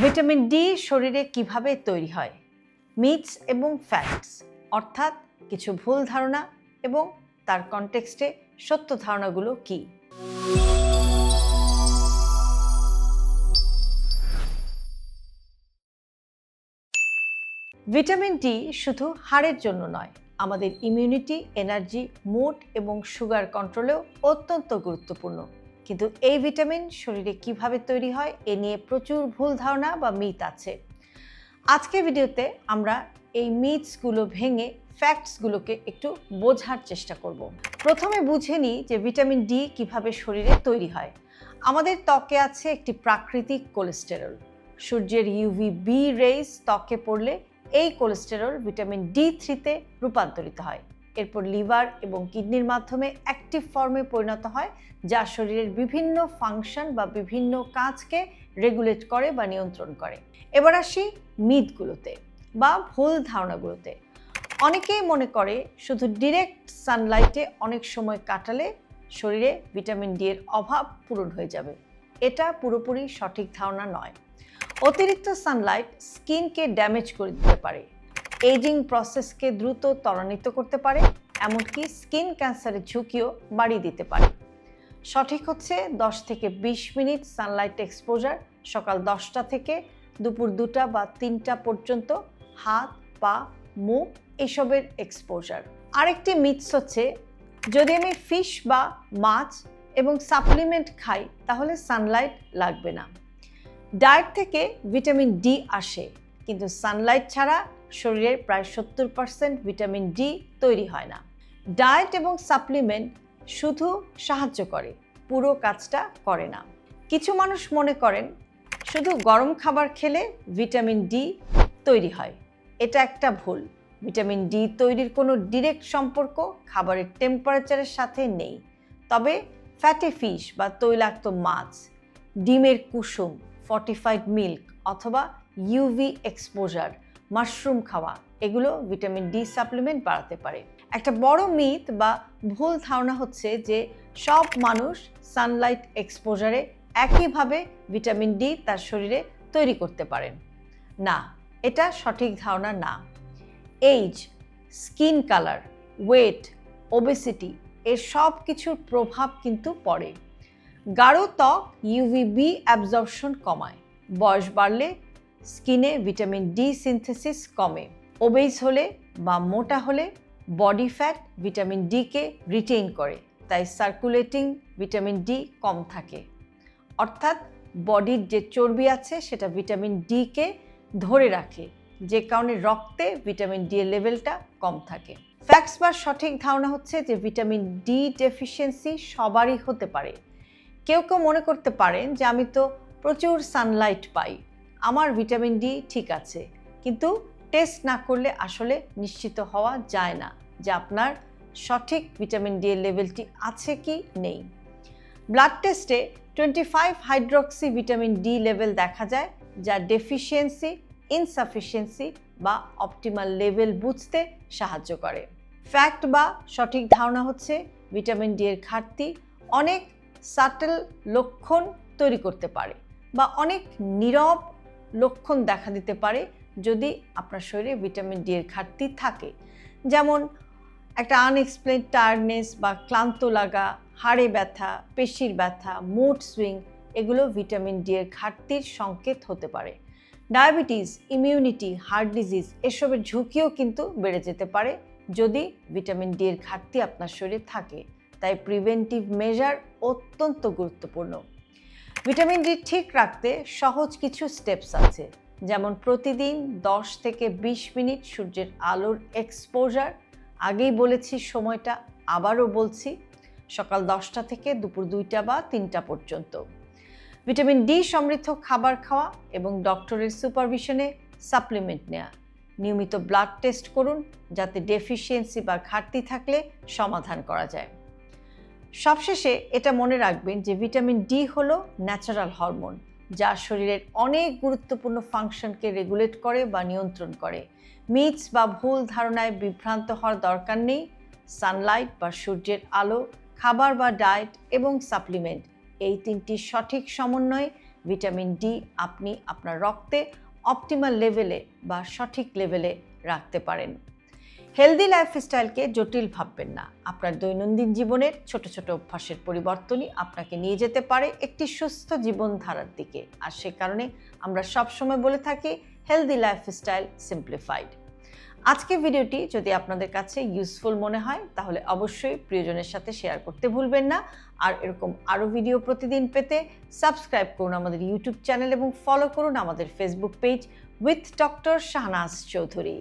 Vitamin D শরীরে কিভাবে তৈরি হয়? মিথস এবং ফ্যাক্টস, অর্থাৎ কিছু ভুল ধারণা এবং তার কনটেক্সটে সত্য ধারণাগুলো কি? ভিটামিন ডি শুধু হাড়ের জন্য নয়, আমাদের ইমিউনিটি, এনার্জি, মুড এবং সুগার কন্ট্রোলেও অত্যন্ত গুরুত্বপূর্ণ। কিন্তু এই ভিটামিন শরীরে কিভাবে তৈরি হয় এ নিয়ে প্রচুর ভুল ধারণা বা মিথ আছে। আজকের ভিডিওতে আমরা এই মিথসগুলো ভেঙে ফ্যাক্টসগুলোকে একটু বোঝার চেষ্টা করব। প্রথমে বুঝে নিই যে ভিটামিন ডি কিভাবে শরীরে তৈরি হয়। আমাদের ত্বকে আছে একটি প্রাকৃতিক কোলেস্টেরল। সূর্যের ইউভি বি রেজ ত্বকে পড়লে এই কোলেস্টেরল ভিটামিন ডি3-তে রূপান্তরিত হয়। এরপর লিভার এবং কিডনির মাধ্যমে অ্যাক্টিভ ফর্মে পরিণত হয়, যা শরীরের বিভিন্ন ফাংশন বা বিভিন্ন কাজকে রেগুলেট করে বা নিয়ন্ত্রণ করে। এবার আসি মিথগুলোতে বা ভুল ধারণাগুলোতে। অনেকেই মনে করে শুধু ডিরেক্ট সানলাইটে অনেক সময় কাটালে শরীরে ভিটামিন ডি এর অভাব পূরণ হয়ে যাবে। এটা পুরোপুরি সঠিক ধারণা নয়। অতিরিক্ত সানলাইট স্কিনকে ড্যামেজ করে দিতে পারে, এজিং প্রসেসকে দ্রুত ত্বরান্বিত করতে পারে, এমনকি স্কিন ক্যান্সারের ঝুঁকিও বাড়িয়ে দিতে পারে। সঠিক হচ্ছে 10 থেকে 20 মিনিট সানলাইট এক্সপোজার, সকাল 10টা থেকে দুপুর 2টা বা 3টা পর্যন্ত হাত, পা, মুখ এসবের এক্সপোজার। আরেকটি মিথস হচ্ছে যদি আমি ফিশ বা মাছ এবং সাপ্লিমেন্ট খাই তাহলে সানলাইট লাগবে না। ডায়েট থেকে ভিটামিন ডি আসে, কিন্তু সানলাইট ছাড়া শরীরের প্রায় 70% ভিটামিন ডি তৈরি হয় না। ডায়েট এবং সাপ্লিমেন্ট শুধু সাহায্য করে, পুরো কাজটা করে না। কিছু মানুষ মনে করেন শুধু গরম খাবার খেলে ভিটামিন ডি তৈরি হয়। এটা একটা ভুল। ভিটামিন ডি তৈরির কোনো ডিরেক্ট সম্পর্ক খাবারের টেম্পারেচারের সাথে নেই। তবে ফ্যাটি ফিশ বা তৈলাক্ত মাছ, ডিমের কুসুম, ফর্টিফাইড মিল্ক অথবা ইউভি এক্সপোজার, মাশরুম খাওয়া এগুলো ভিটামিন ডি সাপ্লিমেন্ট বাড়াতে পারে। একটা বড় মিথ বা ভুল ধারণা হচ্ছে যে সব মানুষ সানলাইট এক্সপোজারে একইভাবে ভিটামিন ডি তার শরীরে তৈরি করতে পারেন না। এটা সঠিক ধারণা না। Age, skin colour, weight, obesity এর সব কিছুর প্রভাব কিন্তু পড়ে। গাঢ় ত্বক ইউভিবি অ্যাবজর্পশন কমায়, বয়স বাড়লে স্কিনে ভিটামিন ডি সিনথেসিস কমে, ওবেস হলে বা মোটা হলে বডি ফ্যাট ভিটামিন ডিকে রিটেইন করে, তাই সার্কুলেটিং ভিটামিন ডি কম থাকে। অর্থাৎ বডির যে চর্বি আছে সেটা ভিটামিন ডিকে ধরে রাখে, যে কারণে রক্তে ভিটামিন ডি এর লেভেলটা কম থাকে। ফ্যাক্টস বা সঠিক ধারণা হচ্ছে যে ভিটামিন ডি ডেফিসিয়েন্সি সবারই হতে পারে। কেউ কেউ মনে করতে পারেন যে আমি তো প্রচুর সানলাইট পাই, আমার ভিটামিন ডি ঠিক আছে, কিন্তু টেস্ট না করলে আসলে নিশ্চিত হওয়া যায় না যে আপনার সঠিক ভিটামিন ডি এর লেভেলটি আছে কি নেই। ব্লাড টেস্টে 25 হাইড্রক্সি ভিটামিন ডি লেভেল দেখা যায়, যা ডেফিসিয়েন্সি, ইনসাফিসিয়েন্সি বা অপটিমাল লেভেল বুঝতে সাহায্য করে। ফ্যাক্ট বা সঠিক ধারণা হচ্ছে ভিটামিন ডি এর ঘাটতি অনেক সাটল লক্ষণ তৈরি করতে পারে বা অনেক নীরব লক্ষণ দেখা দিতে পারে যদি আপনার শরীরে ভিটামিন ডি এর ঘাটতি থাকে। যেমন একটা আনএক্সপ্লেইন টায়ার্ডনেস বা ক্লান্ত লাগা, হাড়ে ব্যথা, পেশির ব্যথা, মুড সুইং এগুলো ভিটামিন ডি এর ঘাটতির সংকেত হতে পারে। ডায়াবেটিস, ইমিউনিটি, হার্ট ডিজিজ এসবের ঝুঁকিও কিন্তু বেড়ে যেতে পারে যদি ভিটামিন ডি এর ঘাটতি আপনার শরীরে থাকে। তাই প্রিভেন্টিভ মেজার অত্যন্ত গুরুত্বপূর্ণ। ভিটামিন ডি ঠিক রাখতে সহজ কিছু স্টেপস আছে, যেমন প্রতিদিন 10 থেকে 20 মিনিট সূর্যের আলোর এক্সপোজার। আগেই বলেছি সময়টা, আবারও বলছি, সকাল 10টা থেকে দুপুর 2টা বা 3টা পর্যন্ত। ভিটামিন ডি সমৃদ্ধ খাবার খাওয়া এবং ডক্টরের সুপারভিশনে সাপ্লিমেন্ট নেওয়া। নিয়মিত ব্লাড টেস্ট করুন যাতে ডেফিসিয়েন্সি বা ঘাটতি থাকলে সমাধান করা যায়। সবশেষে এটা মনে রাখবেন যে ভিটামিন ডি হলো ন্যাচারাল হরমোন, যা শরীরের অনেক গুরুত্বপূর্ণ ফাংশনকে রেগুলেট করে বা নিয়ন্ত্রণ করে। মিথস বা ভুল ধারণায় বিভ্রান্ত হওয়ার দরকার নেই। সানলাইট বা সূর্যের আলো, খাবার বা ডায়েট এবং সাপ্লিমেন্ট এই তিনটি সঠিক সমন্বয়ে ভিটামিন ডি আপনি আপনার রক্তে অপটিমাল লেভেলে বা সঠিক লেভেলে রাখতে পারেন। হেলদি লাইফস্টাইলকে জটিল ভাববেন না। আপনার দৈনন্দিন জীবনের ছোট ছোট অভ্যাসের পরিবর্তনই আপনাকে নিয়ে যেতে পারে একটি সুস্থ জীবনধারার দিকে। আর সে কারণে আমরা সবসময় বলে থাকি হেলদি লাইফস্টাইল সিম্পলিফাইড। আজকের ভিডিওটি যদি আপনাদের কাছে ইউজফুল মনে হয় তাহলে অবশ্যই প্রিয়জনের সাথে শেয়ার করতে ভুলবেন না। আর এরকম আরও ভিডিও প্রতিদিন পেতে সাবস্ক্রাইব করুন আমাদের ইউটিউব চ্যানেল এবং ফলো করুন আমাদের Facebook page with doctor Shahnaz Chowdhury.